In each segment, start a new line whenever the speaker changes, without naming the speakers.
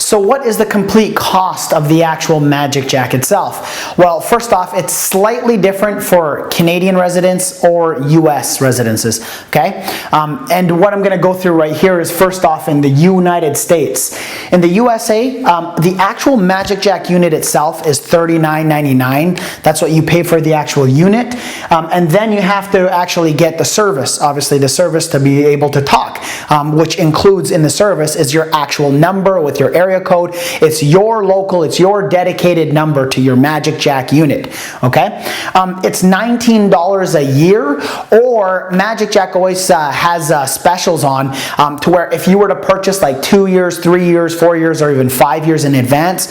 So what is the complete cost of the actual Magic Jack itself? Well, first off, it's slightly different for Canadian residents or US residences, okay? And what I'm gonna go through right here is first off in the United States. In the USA, the actual Magic Jack unit itself is $39.99. That's what you pay for the actual unit. And then you have to actually get the service, obviously the service to be able to talk, which includes in the service is your actual number with your area code. It's your local, it's your dedicated number to your Magic Jack unit, okay? It's $19 a year, or Magic Jack always has specials on to where if you were to purchase like 2 years, 3 years, 4 years, or even 5 years in advance,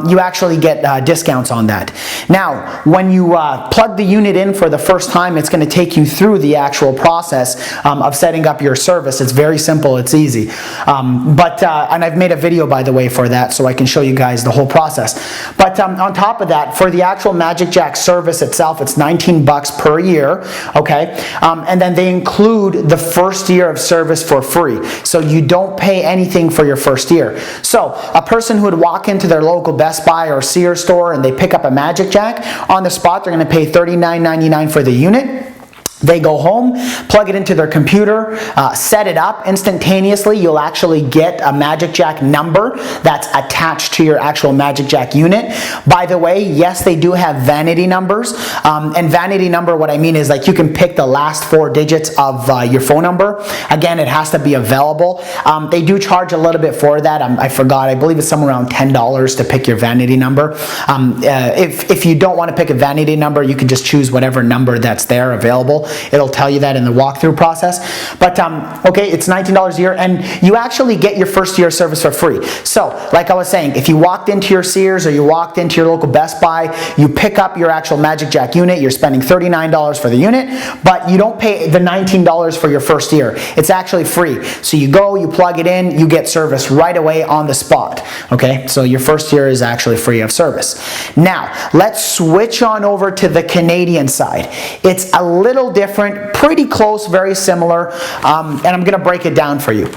you actually get discounts on that. Now, when you plug the unit in for the first time, it's going to take you through the actual process of setting up your service. It's very simple, it's easy. And I've made a video, by the way, for that, so I can show you guys the whole process. But on top of that, for the actual Magic Jack service itself, it's 19 bucks per year, okay? And then they include the first year of service for free. So you don't pay anything for your first year. So a person who would walk into their local Best Buy or Sears store and they pick up a Magic Jack, on the spot they're going to pay $39.99 for the unit. They go home, plug it into their computer, set it up instantaneously. You'll actually get a Magic Jack number that's attached to your actual Magic Jack unit. By the way, yes, they do have vanity numbers. And vanity number, what I mean is like you can pick the last 4 digits of your phone number. Again, it has to be available. They do charge a little bit for that. I forgot, I believe it's somewhere around $10 to pick your vanity number. If you don't want to pick a vanity number, you can just choose whatever number that's there available. It'll tell you that in the walkthrough process. But okay, it's $19 a year, and you actually get your first year service for free. So, like I was saying, if you walked into your Sears or you walked into your local Best Buy, you pick up your actual Magic Jack unit, you're spending $39 for the unit, but you don't pay the $19 for your first year. It's actually free. So you go, you plug it in, you get service right away on the spot. Okay, so your first year is actually free of service. Now, let's switch on over to the Canadian side. It's a little different, pretty close, very similar, and I'm going to break it down for you.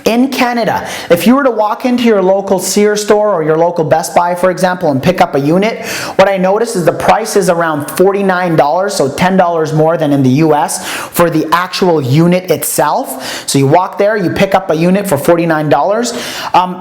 In Canada, if you were to walk into your local Sears store or your local Best Buy, for example, and pick up a unit, what I noticed is the price is around $49, so $10 more than in the US for the actual unit itself. So you walk there, you pick up a unit for $49,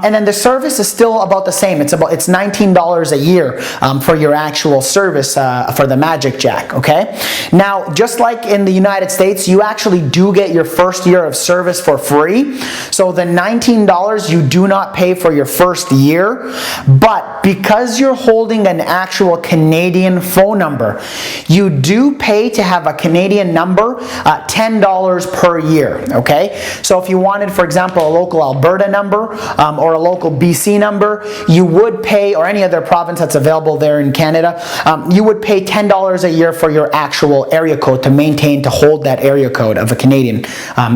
and then the service is still about the same. It's $19 a year for your actual service for the Magic Jack, okay? Now, just like in the United States, you actually do get your first year of service for free. So the $19 you do not pay for your first year, but because you're holding an actual Canadian phone number, you do pay to have a Canadian number, $10 per year, okay? So if you wanted, for example, a local Alberta number or a local BC number, you would pay, or any other province that's available there in Canada, you would pay $10 a year for your actual area code to hold that area code of a Canadian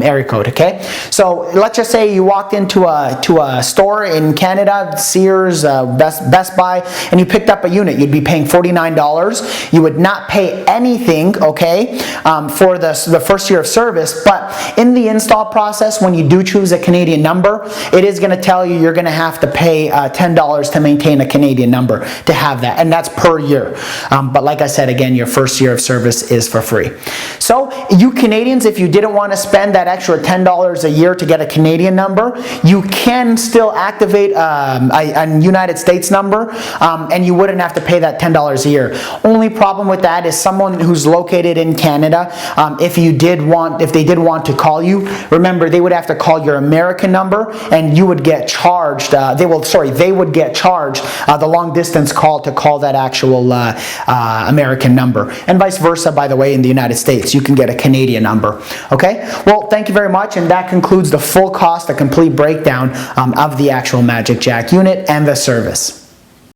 area code, okay? So let's just say you walked into a store in Canada, Sears, Best Buy, and you picked up a unit. You'd be paying $49. You would not pay anything, okay, for the first year of service, but in the install process, when you do choose a Canadian number, it is going to tell you you're going to have to pay $10 to maintain a Canadian number to have that, and that's per year. But like I said, again, your first year of service is for free. So you Canadians, if you didn't want to spend that extra $10 a year to get a Canadian number, you can still activate a United States number, and you wouldn't have to pay that $10 a year. Only problem with that is someone who's located in Canada, if they did want to call you, remember they would have to call your American number, and you would get charged. They would get charged the long distance call to call that actual American number, and vice versa. By the way, in the United States, you can get a Canadian number. Okay. Well, thank you very much, and that concludes the full cost, a complete breakdown of the actual Magic Jack unit and the service.